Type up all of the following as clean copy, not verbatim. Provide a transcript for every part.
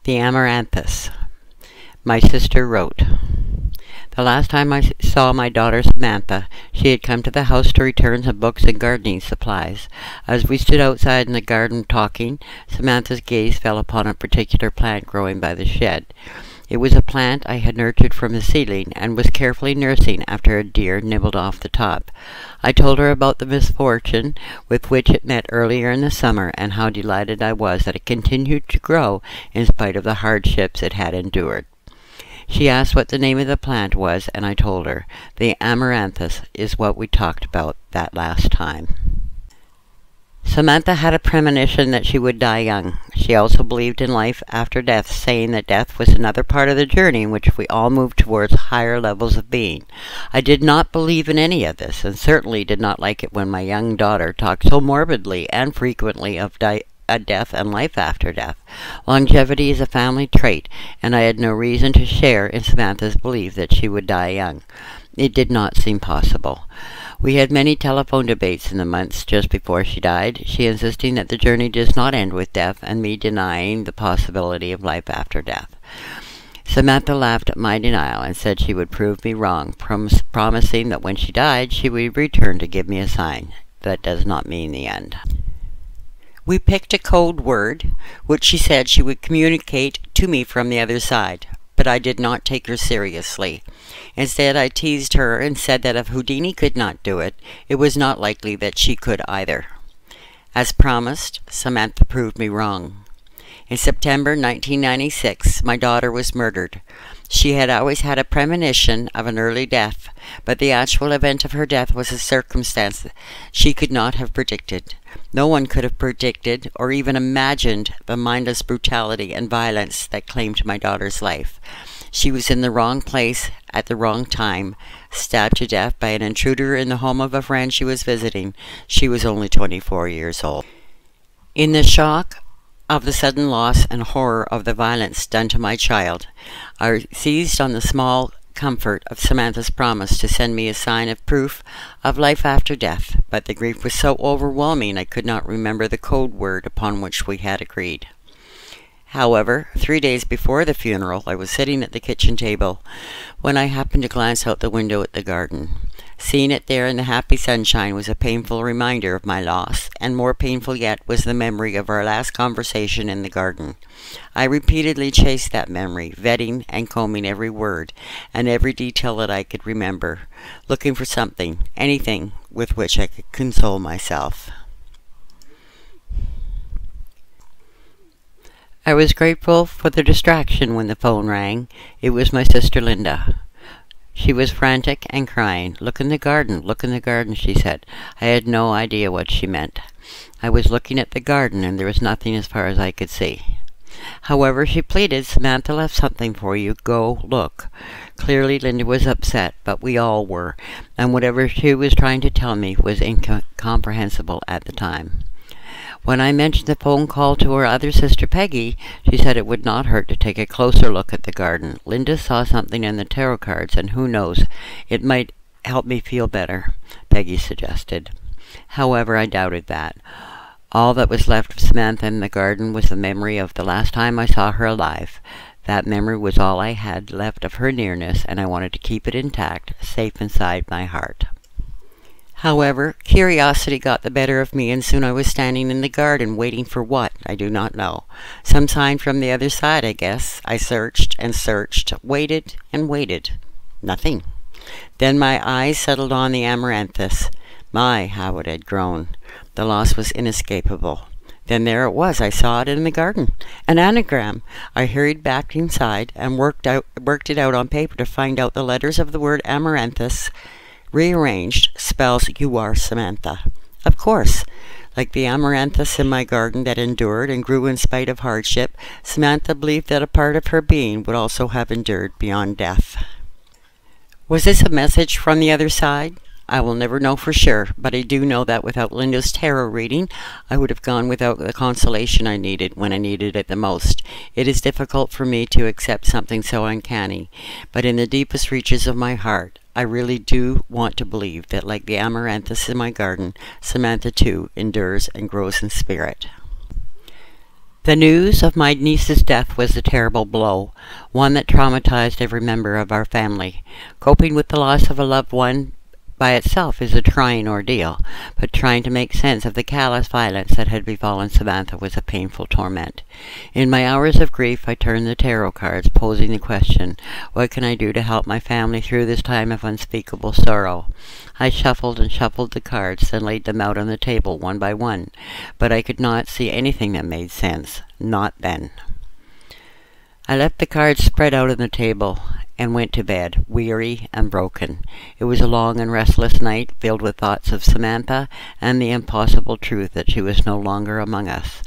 The Amaranthus. My sister wrote. The last time I saw my daughter Samantha, she had come to the house to return some books and gardening supplies. As we stood outside in the garden talking, Samantha's gaze fell upon a particular plant growing by the shed. It was a plant I had nurtured from the seedling and was carefully nursing after a deer nibbled off the top. I told her about the misfortune with which it met earlier in the summer and how delighted I was that it continued to grow in spite of the hardships it had endured. She asked what the name of the plant was, and I told her. The Amaranthus is what we talked about that last time. Samantha had a premonition that she would die young. She also believed in life after death, saying that death was another part of the journey in which we all move towards higher levels of being. I did not believe in any of this, and certainly did not like it when my young daughter talked so morbidly and frequently of death and life after death. Longevity is a family trait, and I had no reason to share in Samantha's belief that she would die young. It did not seem possible. We had many telephone debates in the months just before she died, she insisting that the journey does not end with death, and me denying the possibility of life after death. Samantha laughed at my denial and said she would prove me wrong, promising that when she died she would return to give me a sign. That does not mean the end. We picked a code word, which she said she would communicate to me from the other side, but I did not take her seriously. Instead, I teased her and said that if Houdini could not do it, it was not likely that she could either. As promised, Samantha proved me wrong. In September 1996, my daughter was murdered. She had always had a premonition of an early death, but the actual event of her death was a circumstance she could not have predicted. No one could have predicted or even imagined the mindless brutality and violence that claimed my daughter's life. She was in the wrong place at the wrong time, stabbed to death by an intruder in the home of a friend she was visiting. She was only 24 years old. In the shock of the sudden loss and horror of the violence done to my child, I seized on the small comfort of Samantha's promise to send me a sign of proof of life after death, but the grief was so overwhelming I could not remember the code word upon which we had agreed. However, 3 days before the funeral, I was sitting at the kitchen table when I happened to glance out the window at the garden. Seeing it there in the happy sunshine was a painful reminder of my loss, and more painful yet was the memory of our last conversation in the garden. I repeatedly chased that memory, vetting and combing every word and every detail that I could remember, looking for something, anything with which I could console myself. I was grateful for the distraction when the phone rang. It was my sister Linda. She was frantic and crying. "Look in the garden," she said. I had no idea what she meant. I was looking at the garden, and there was nothing as far as I could see. However, she pleaded, "Samantha left something for you. Go look." Clearly, Linda was upset, but we all were, and whatever she was trying to tell me was incomprehensible at the time. When I mentioned the phone call to her other sister Peggy, she said it would not hurt to take a closer look at the garden. Linda saw something in the tarot cards, and who knows, it might help me feel better, Peggy suggested. However, I doubted that. All that was left of Samantha in the garden was the memory of the last time I saw her alive. That memory was all I had left of her nearness, and I wanted to keep it intact, safe inside my heart. However, curiosity got the better of me, and soon I was standing in the garden, waiting for what, I do not know. Some sign from the other side, I guess. I searched and searched, waited and waited. Nothing. Then my eyes settled on the Amaranthus. My, how it had grown. The loss was inescapable. Then there it was. I saw it in the garden. An anagram. I hurried back inside and worked it out on paper to find out the letters of the word Amaranthus. Rearranged, spells "You are Samantha." Of course, like the amaranthus in my garden that endured and grew in spite of hardship, Samantha believed that a part of her being would also have endured beyond death. Was this a message from the other side? I will never know for sure, but I do know that without Linda's tarot reading, I would have gone without the consolation I needed when I needed it the most. It is difficult for me to accept something so uncanny, but in the deepest reaches of my heart, I really do want to believe that, like the amaranthus in my garden, Samantha too endures and grows in spirit. The news of my niece's death was a terrible blow, one that traumatized every member of our family. Coping with the loss of a loved one by itself is a trying ordeal, but trying to make sense of the callous violence that had befallen Samantha was a painful torment. In my hours of grief, I turned the tarot cards, posing the question, what can I do to help my family through this time of unspeakable sorrow? I shuffled and shuffled the cards, then laid them out on the table one by one, but I could not see anything that made sense. Not then. I left the cards spread out on the table and went to bed, weary and broken. It was a long and restless night, filled with thoughts of Samantha and the impossible truth that she was no longer among us.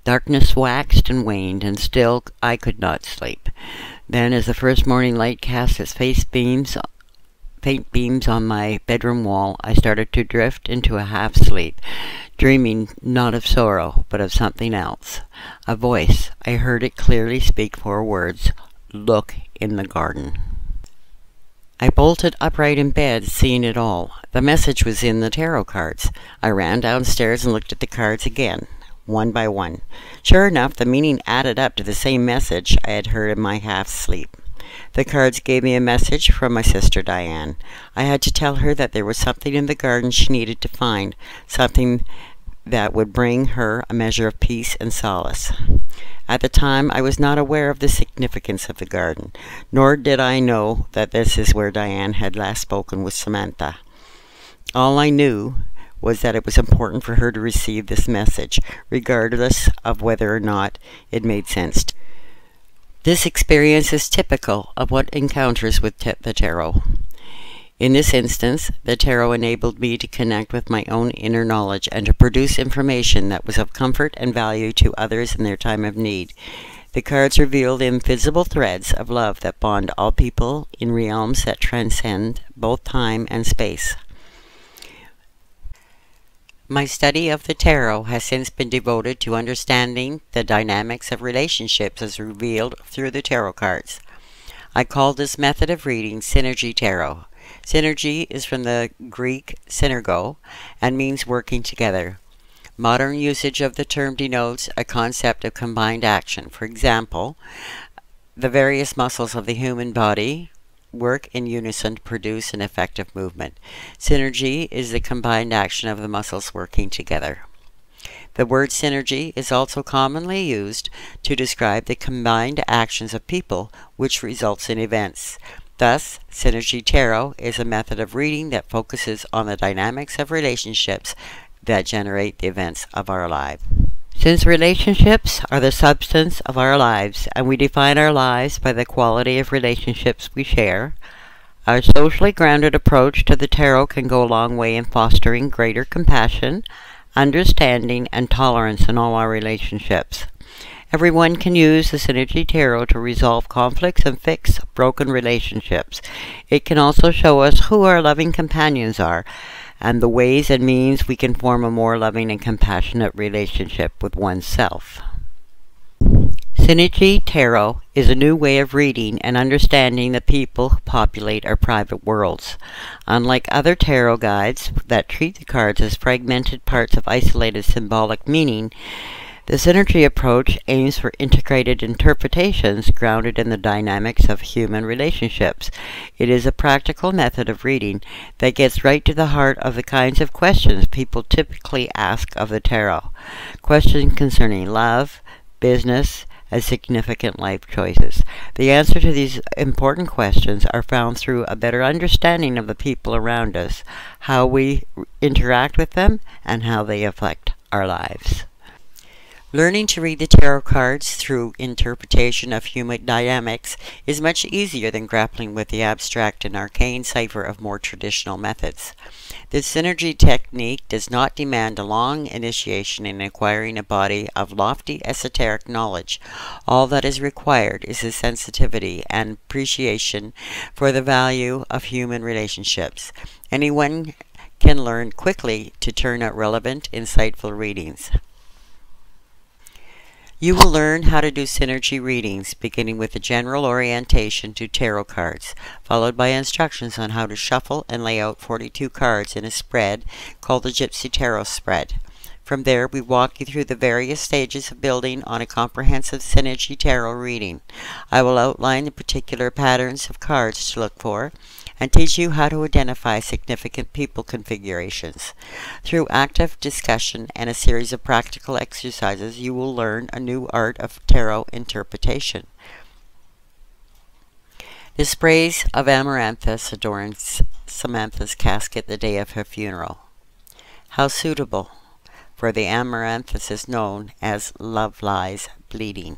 Darkness waxed and waned, and still I could not sleep. Then, as the first morning light cast its faint beams on my bedroom wall, I started to drift into a half-sleep, dreaming not of sorrow, but of something else. A voice. I heard it clearly speak 4 words. Look in the garden. I bolted upright in bed, seeing it all. The message was in the tarot cards. I ran downstairs and looked at the cards again, one by one. Sure enough, the meaning added up to the same message I had heard in my half-sleep. The cards gave me a message from my sister Diane. I had to tell her that there was something in the garden she needed to find, something that would bring her a measure of peace and solace. At the time, I was not aware of the significance of the garden, nor did I know that this is where Diane had last spoken with Samantha. All I knew was that it was important for her to receive this message, regardless of whether or not it made sense. This experience is typical of what encounters with the tarot. In this instance, the tarot enabled me to connect with my own inner knowledge and to produce information that was of comfort and value to others in their time of need. The cards reveal the invisible threads of love that bond all people in realms that transcend both time and space. My study of the tarot has since been devoted to understanding the dynamics of relationships as revealed through the tarot cards. I call this method of reading Synergy Tarot. Synergy is from the Greek synergo and means working together. Modern usage of the term denotes a concept of combined action. For example, the various muscles of the human body work in unison to produce an effective movement. Synergy is the combined action of the muscles working together. The word synergy is also commonly used to describe the combined actions of people, which results in events. Thus, Synergy Tarot is a method of reading that focuses on the dynamics of relationships that generate the events of our lives. Since relationships are the substance of our lives, and we define our lives by the quality of relationships we share, our socially grounded approach to the tarot can go a long way in fostering greater compassion, understanding, and tolerance in all our relationships. Everyone can use the Synergy Tarot to resolve conflicts and fix broken relationships. It can also show us who our loving companions are, and the ways and means we can form a more loving and compassionate relationship with oneself. Synergy Tarot is a new way of reading and understanding the people who populate our private worlds. Unlike other tarot guides that treat the cards as fragmented parts of isolated symbolic meaning, the Synergy approach aims for integrated interpretations grounded in the dynamics of human relationships. It is a practical method of reading that gets right to the heart of the kinds of questions people typically ask of the tarot. Questions concerning love, business, and significant life choices. The answer to these important questions are found through a better understanding of the people around us, how we interact with them, and how they affect our lives. Learning to read the tarot cards through interpretation of human dynamics is much easier than grappling with the abstract and arcane cipher of more traditional methods. This Synergy technique does not demand a long initiation in acquiring a body of lofty esoteric knowledge. All that is required is a sensitivity and appreciation for the value of human relationships. Anyone can learn quickly to turn out relevant, insightful readings. You will learn how to do Synergy readings, beginning with a general orientation to tarot cards, followed by instructions on how to shuffle and lay out 42 cards in a spread called the Gypsy Tarot spread. From there, we walk you through the various stages of building on a comprehensive synergy tarot reading. I will outline the particular patterns of cards to look for and teach you how to identify significant people configurations. Through active discussion and a series of practical exercises, you will learn a new art of tarot interpretation. The sprays of Amaranthus adorn Samantha's casket the day of her funeral. How suitable, for the Amaranthus is known as love lies bleeding.